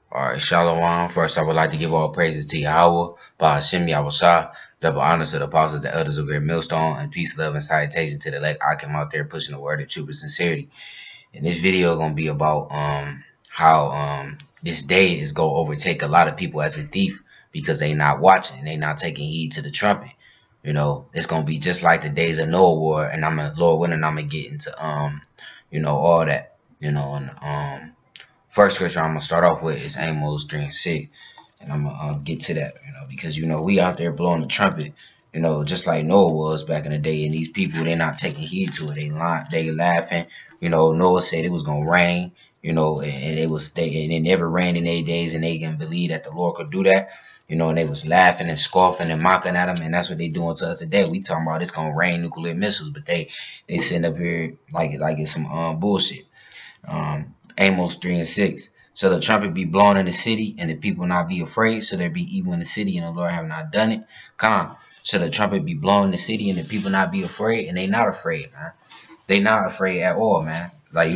Alright, Shalom. First, I would like to give all praises to Yahweh, Ba'ashem Yahushua, double honors to the apostles, the elders of Great Millstone, and peace, love, and salutation to the elect Akim out there pushing the word of truth and sincerity. And this video gonna be about how this day is gonna overtake a lot of people as a thief because they not watching, they not taking heed to the trumpet. You know, it's gonna be just like the days of Noah war, and Lord willing, I'm gonna get into all that. And first scripture I'm gonna start off with is Amos 3 and 6, and I'm gonna get to that, because we out there blowing the trumpet, just like Noah was back in the day, and these people they're not taking heed to it. They laughing. Noah said it was gonna rain, and it never rained in 8 days, and they can believe that the Lord could do that. And they was laughing and scoffing and mocking at him, and that's what they doing to us today. We talking about it's gonna rain nuclear missiles, but they sitting up here like it's some bullshit. Amos 3 and 6. So the trumpet be blown in the city, and the people not be afraid. So there be evil in the city, and the Lord have not done it. So the trumpet be blown in the city, and the people not be afraid, and they not afraid, man. They not afraid at all, man. Like,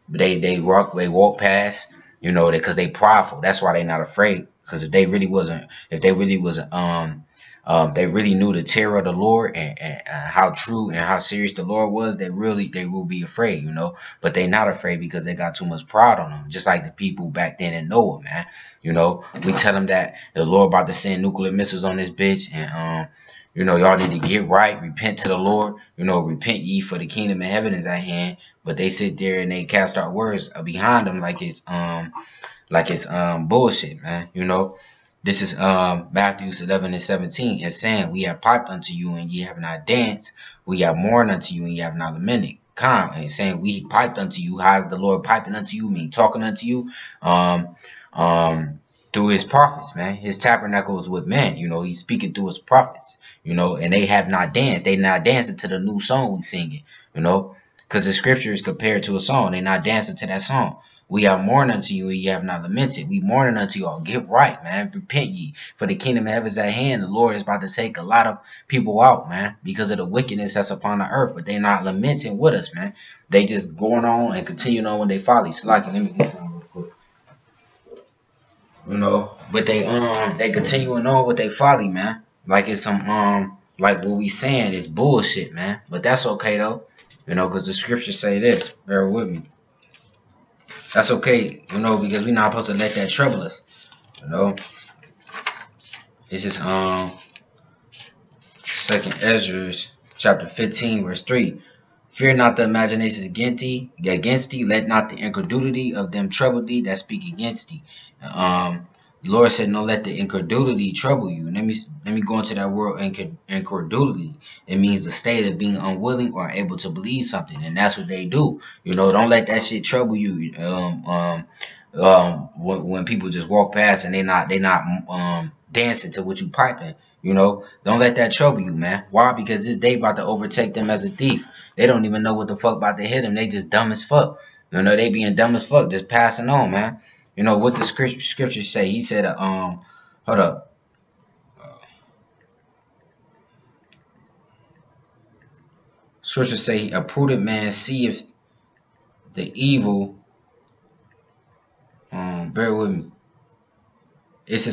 they walk past, because they prideful. That's why they not afraid. Because if they really knew the terror of the Lord and how true and how serious the Lord was, they will be afraid, But they not afraid because they got too much pride on them, just like the people back then in Noah, man. We tell them that the Lord about to send nuclear missiles on this bitch, and y'all need to get right, repent to the Lord, repent ye for the kingdom of heaven is at hand. But they sit there and they cast out words behind them like it's bullshit, man. This is Matthew 11 and 17. It's saying, we have piped unto you and ye have not danced. We have mourned unto you and ye have not lamented. And saying, we piped unto you. How is the Lord piping unto you? Mean talking unto you through his prophets, man. His tabernacle is with men. He's speaking through his prophets, and they have not danced. They not dancing to the new song we singing, because the scripture is compared to a song. They not dancing to that song. We are mourning unto you, and ye have not lamented. We mourning unto you all. Get right, man. Repent ye, for the kingdom of heaven is at hand. The Lord is about to take a lot of people out, man, because of the wickedness that's upon the earth. But they not lamenting with us, man. They just going on and continuing on with their folly. So, let me get some real quick. But they continuing on with their folly, man. Like it's some like what we saying is bullshit, man. But that's okay though, because the scriptures say this. Bear with me. That's okay, because we're not supposed to let that trouble us. This is 2nd Ezra chapter 15 verse 3. Fear not the imaginations against thee, let not the incredulity of them trouble thee that speak against thee. The Lord said, "No, let the incredulity trouble you." Let me go into that word incredulity. It means the state of being unwilling or unable to believe something, and that's what they do. Don't let that shit trouble you. When people just walk past and they not dancing to what you piping. Don't let that trouble you, man. Why? Because this day about to overtake them as a thief. They don't even know what the fuck about to hit them. They just dumb as fuck. They being dumb as fuck, just passing on, man. What the scriptures say. He said, hold up. Scriptures say, a prudent man seeth the evil. Bear with me. This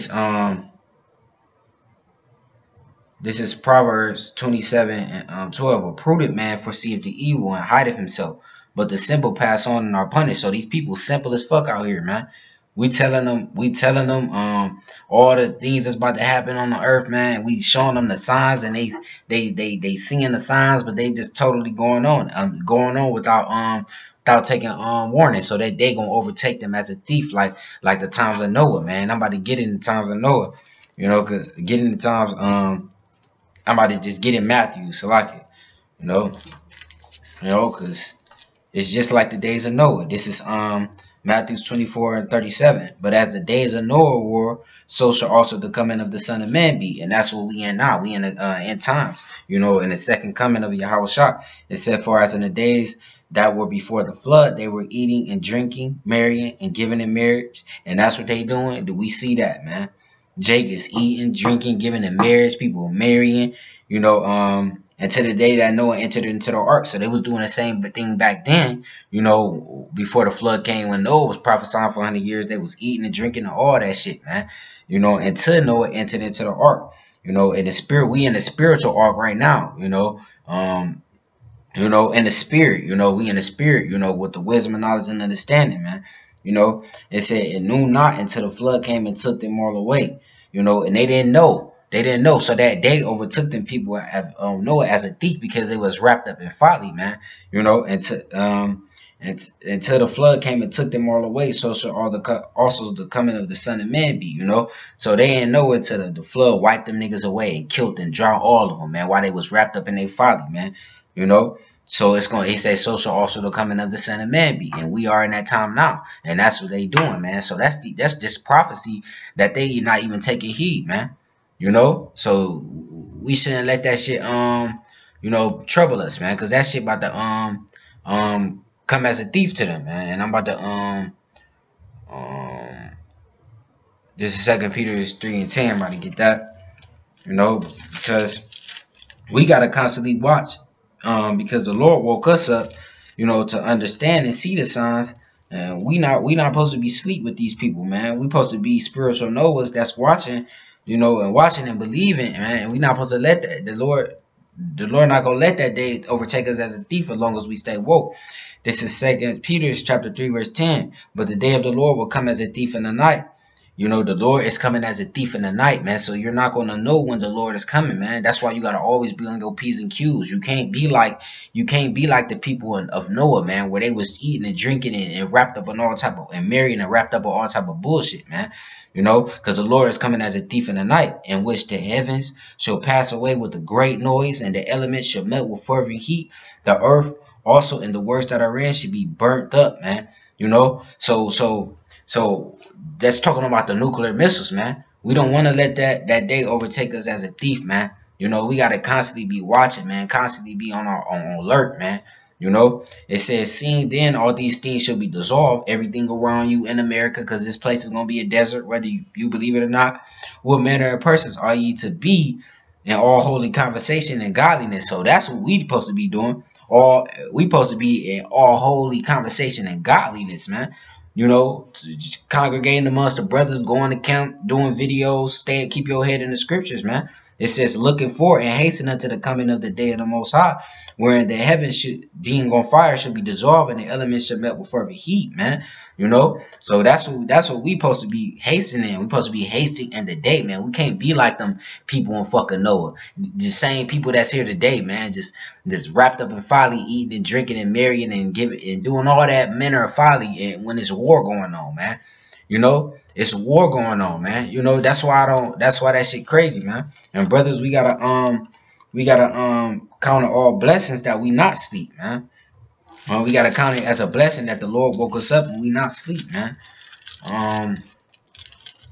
is Proverbs 27 and 12. A prudent man foreseeth the evil and hideth himself, but the simple pass on and are punished. So these people simple as fuck out here, man. We telling them all the things that's about to happen on the earth, man. We showing them the signs, and they seeing the signs, but they just totally going on without taking warning, so that they gonna overtake them as a thief, like the times of Noah, man. I'm about to get in the times of Noah, because getting the times I'm about to just get in Matthew, so like it, because it's just like the days of Noah. This is Matthew 24 and 37. But as the days of Noah were, so shall also the coming of the Son of Man be. And that's what we in now. We in the end times, in the second coming of Yahushua. It said, for as in the days that were before the flood, they were eating and drinking, marrying and giving in marriage. And that's what they doing. Do we see that, man? Jake is eating, drinking, giving in marriage. People marrying, until the day that Noah entered into the ark. So they was doing the same thing back then, you know, before the flood came. When Noah was prophesying for 100 years, they was eating and drinking and all that shit, man. You know, until Noah entered into the ark. You know, in the spirit, we in the spiritual ark right now, you know. You know, in the spirit, you know, we in the spirit, you know, with the wisdom and knowledge and understanding, man. You know, it said it knew not until the flood came and took them all away, you know, and they didn't know. They didn't know. So that day overtook them people Noah as a thief because they was wrapped up in folly, man. You know, until the flood came and took them all away, so shall also the coming of the Son of Man be, you know. So they didn't know until the flood wiped them niggas away and killed and drowned all of them, man, while they was wrapped up in their folly, man. You know. So it's going. He says, "So shall also the coming of the Son of Man be," and we are in that time now, and that's what they doing, man. So that's just prophecy that they not even taking heed, man. You know, so we shouldn't let that shit you know, trouble us, man, because that shit about to come as a thief to them, man. And I'm about to this is 2 Peter 3:10. I'm about to get that, you know, because we gotta constantly watch. Because the Lord woke us up, you know, to understand and see the signs. And we not supposed to be asleep with these people, man. We supposed to be spiritual Noahs that's watching, you know, and watching and believing, man. And we not supposed to let that the Lord not gonna let that day overtake us as a thief as long as we stay woke. This is 2 Peter chapter 3 verse 10. But the day of the Lord will come as a thief in the night. You know, the Lord is coming as a thief in the night, man. So you're not going to know when the Lord is coming, man. That's why you got to always be on your P's and Q's. You can't be like the people of Noah, man, where they was eating and drinking and wrapped up in all type of, and marrying and wrapped up in all type of bullshit, man. You know, because the Lord is coming as a thief in the night, in which the heavens shall pass away with a great noise, and the elements shall melt with fervent heat. The earth also and the works that are in should be burnt up, man. You know, so that's talking about the nuclear missiles, man. We don't want to let that day overtake us as a thief, man. You know, we got to constantly be watching, man. Constantly be on alert, man. You know, it says, seeing then all these things shall be dissolved, everything around you in America, because this place is going to be a desert, whether you believe it or not. What manner of persons are ye to be in all holy conversation and godliness? So that's what we supposed to be doing. We supposed to be in all holy conversation and godliness, man. You know, congregating amongst the brothers, going to camp, doing videos, keep your head in the scriptures, man. It says, looking for and hasten unto the coming of the day of the Most High, wherein the heavens being on fire should be dissolved and the elements should melt with fervent heat, man. You know, so that's what we supposed to be hastening. We supposed to be hasting in the day, man. We can't be like them people in fucking Noah. The same people that's here today, man, just wrapped up in folly, eating and drinking and marrying and giving and doing all that manner of folly. And when there's war going on, man, you know, it's war going on, man. You know, that's why that shit crazy, man. And brothers, we gotta count all blessings that we not sleep, man. We gotta count it as a blessing that the Lord woke us up and we not sleep, man.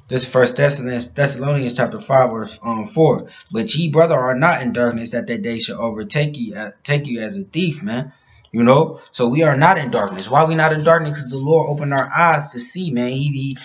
This First Thessalonians chapter 5 verse 4. But ye, brother, are not in darkness, that day shall overtake you, take you as a thief, man. You know, so we are not in darkness. Why we not in darkness? Because the Lord opened our eyes to see, man. He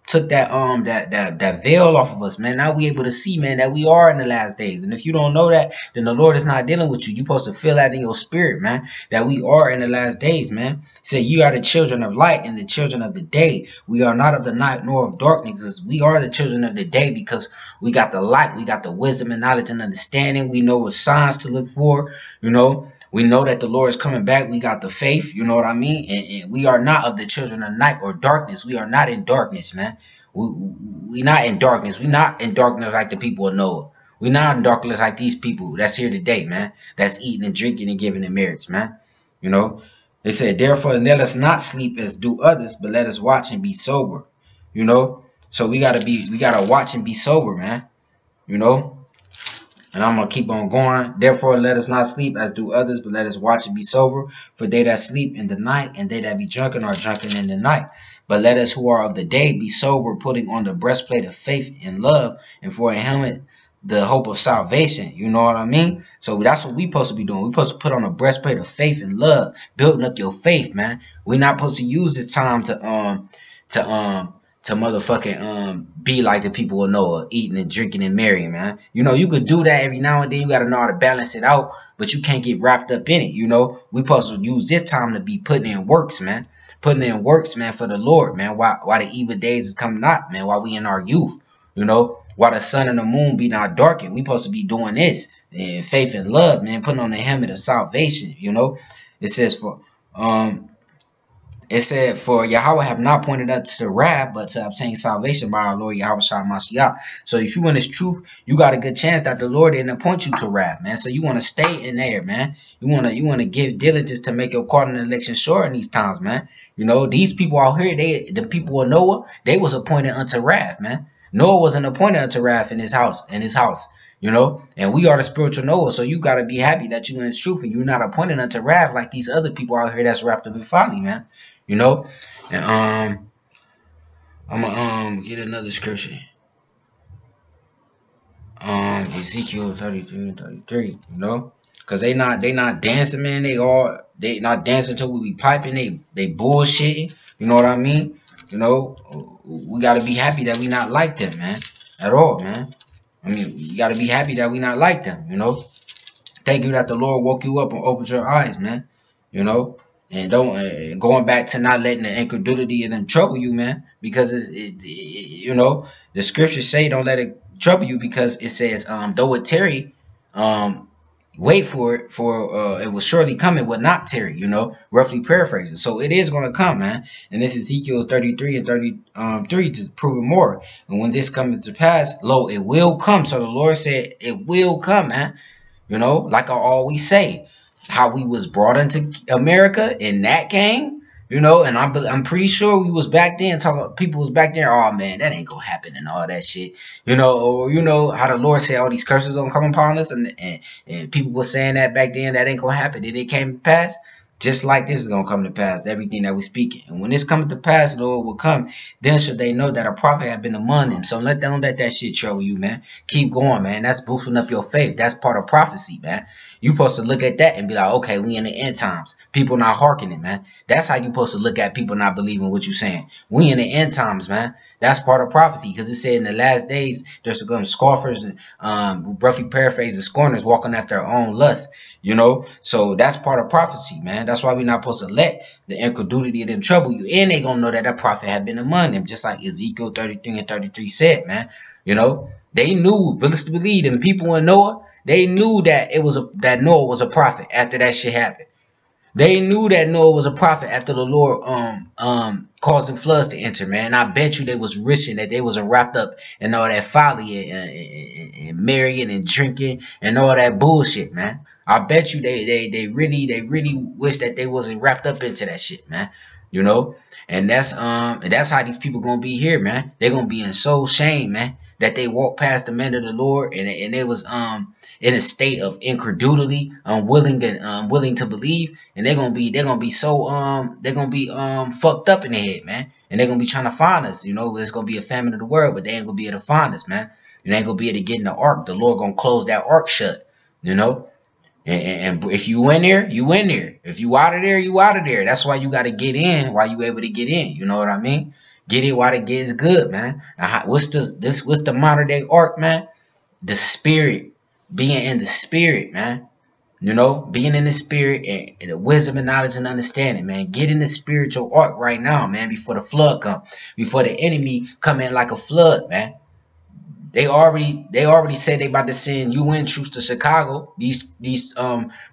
took that veil off of us, man. Now we able to see, man, that we are in the last days. And if you don't know that, then the Lord is not dealing with you. You're supposed to feel that in your spirit, man, that we are in the last days, man. Say, you are the children of light and the children of the day. We are not of the night nor of darkness, because we are the children of the day, because we got the light, we got the wisdom and knowledge and understanding. We know what signs to look for, you know. We know that the Lord is coming back. We got the faith. You know what I mean? And we are not of the children of night or darkness. We are not in darkness, man. We not in darkness. We not in darkness like the people of Noah. We not in darkness like these people that's here today, man. That's eating and drinking and giving in marriage, man. You know? They said, therefore, let us not sleep as do others, but let us watch and be sober. You know? So we gotta watch and be sober, man. You know? And I'm going to keep on going. Therefore, let us not sleep as do others, but let us watch and be sober. For they that sleep in the night and they that be drunken are drunken in the night. But let us who are of the day be sober, putting on the breastplate of faith and love, and for a helmet the hope of salvation. You know what I mean? So that's what we supposed to be doing. We supposed to put on a breastplate of faith and love, building up your faith, man. We're not supposed to use this time to to motherfucking be like the people of Noah, eating and drinking and marrying, man. You know, you could do that every now and then. You gotta know how to balance it out, but you can't get wrapped up in it. You know, we supposed to use this time to be putting in works, man. Putting in works, man, for the Lord, man. Why the evil days is coming out, man. While we in our youth, you know, while the sun and the moon be not darkened, we supposed to be doing this and faith and love, man. Putting on the helmet of salvation, you know. It says for Yahweh have not pointed us to wrath, but to obtain salvation by our Lord Yahweh Shah Mashiach. So if you in this truth, you got a good chance that the Lord didn't appoint you to wrath, man. So you want to stay in there, man. You want to give diligence to make your calling and election sure in these times, man. You know, these people out here, the people of Noah, they was appointed unto wrath, man. Noah wasn't appointed unto wrath in his house, you know, and we are the spiritual Noah. So you got to be happy that you in this truth and you're not appointed unto wrath like these other people out here that's wrapped up in folly, man. You know, and I'm gonna get another scripture. Ezekiel 33 and 33. You know, cause they not dancing, man. They not dancing till we be piping. They bullshitting. You know what I mean? You know, we gotta be happy that we not like them, man, at all, man. I mean, you gotta be happy that we not like them. You know, thank you that the Lord woke you up and opened your eyes, man. You know. And don't going back to not letting the incredulity of them trouble you, man, because you know, the scriptures say don't let it trouble you, because it says though it tarry, wait for it, for it will surely come, it will not tarry, you know, roughly paraphrasing. So it is going to come, man. And this is Ezekiel 33 and 33 to prove it more. And when this cometh to pass, lo, it will come. So the Lord said it will come, man. You know, like I always say, how we was brought into America and that came, you know, and I'm pretty sure we was back then talking, people was back there, oh man, that ain't gonna happen and all that shit, you know, or you know how the Lord said all these curses gonna come upon us, and people was saying that back then that ain't gonna happen, and it came to pass. Just like this is going to come to pass, everything that we speaking. And when this comes to pass, the Lord will come. Then should they know that a prophet have been among them. So don't let that shit trouble you, man. Keep going, man. That's boosting up your faith. That's part of prophecy, man. You supposed to look at that and be like, okay, we in the end times. People not hearkening, man. That's how you supposed to look at people not believing what you saying. We in the end times, man. That's part of prophecy, because it said in the last days there's going to scoffers and roughly paraphrase the scorners walking after their own lust. You know, so that's part of prophecy, man. That's why we're not supposed to let the incredulity of them trouble you. And they gonna know that a prophet had been among them, just like Ezekiel 33 and 33 said, man. You know, they knew, believe them people in Noah, they knew that that Noah was a prophet after that shit happened. They knew that Noah was a prophet after the Lord causing floods to enter, man. I bet you they was wishing that they was wrapped up in all that folly and marrying and drinking and all that bullshit, man. I bet you they really wish that they wasn't wrapped up into that shit, man. You know, and that's how these people gonna be here, man. They're gonna be in so shame, man, that they walked past the man of the Lord and they was in a state of incredulity, unwilling to believe, and they're gonna be so fucked up in the head, man. And they're gonna be trying to find us. You know, it's gonna be a famine of the world, but they ain't gonna be able to find us, man. You ain't gonna be able to get in the ark. The Lord gonna close that ark shut. You know. And if you in there, you in there. If you out of there, you out of there. That's why you got to get in while you able to get in. You know what I mean? Get it while the get's good, man. What's the modern day ark, man? The spirit, being in the spirit, man. You know, being in the spirit and the wisdom and knowledge and understanding, man. Get in the spiritual ark right now, man, before the flood come, before the enemy come in like a flood, man. They already said they about to send UN troops to Chicago. These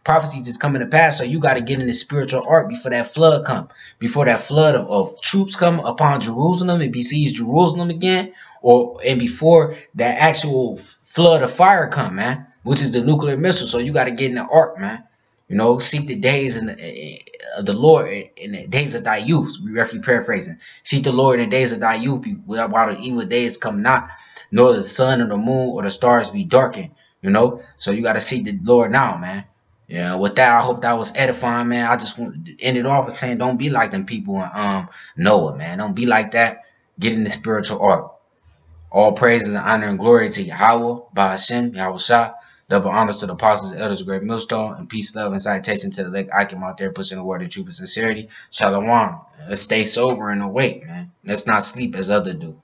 prophecies is coming to pass. So you got to get in the spiritual ark before that flood come. Before that flood of troops come upon Jerusalem and besiege Jerusalem again. And before that actual flood of fire come, man. Which is the nuclear missile. So you got to get in the ark, man. You know, seek the days of the Lord in the days of thy youth. We roughly paraphrasing. Seek the Lord in the days of thy youth while the evil days come not, nor the sun or the moon or the stars be darkened, you know. So you got to seek the Lord now, man. Yeah, with that, I hope that was edifying, man. I just want to end it off with saying, don't be like them people in Noah, man. Don't be like that. Get in the spiritual ark. All praises and honor and glory to Yahweh, Ba'ashem, Yahweh Shah. Double honors to the apostles and elders of Great Millstone, and peace, love, and citation to the elect Icon out there pushing the word of truth and sincerity. Shalom. Let's stay sober and awake, man. Let's not sleep as others do.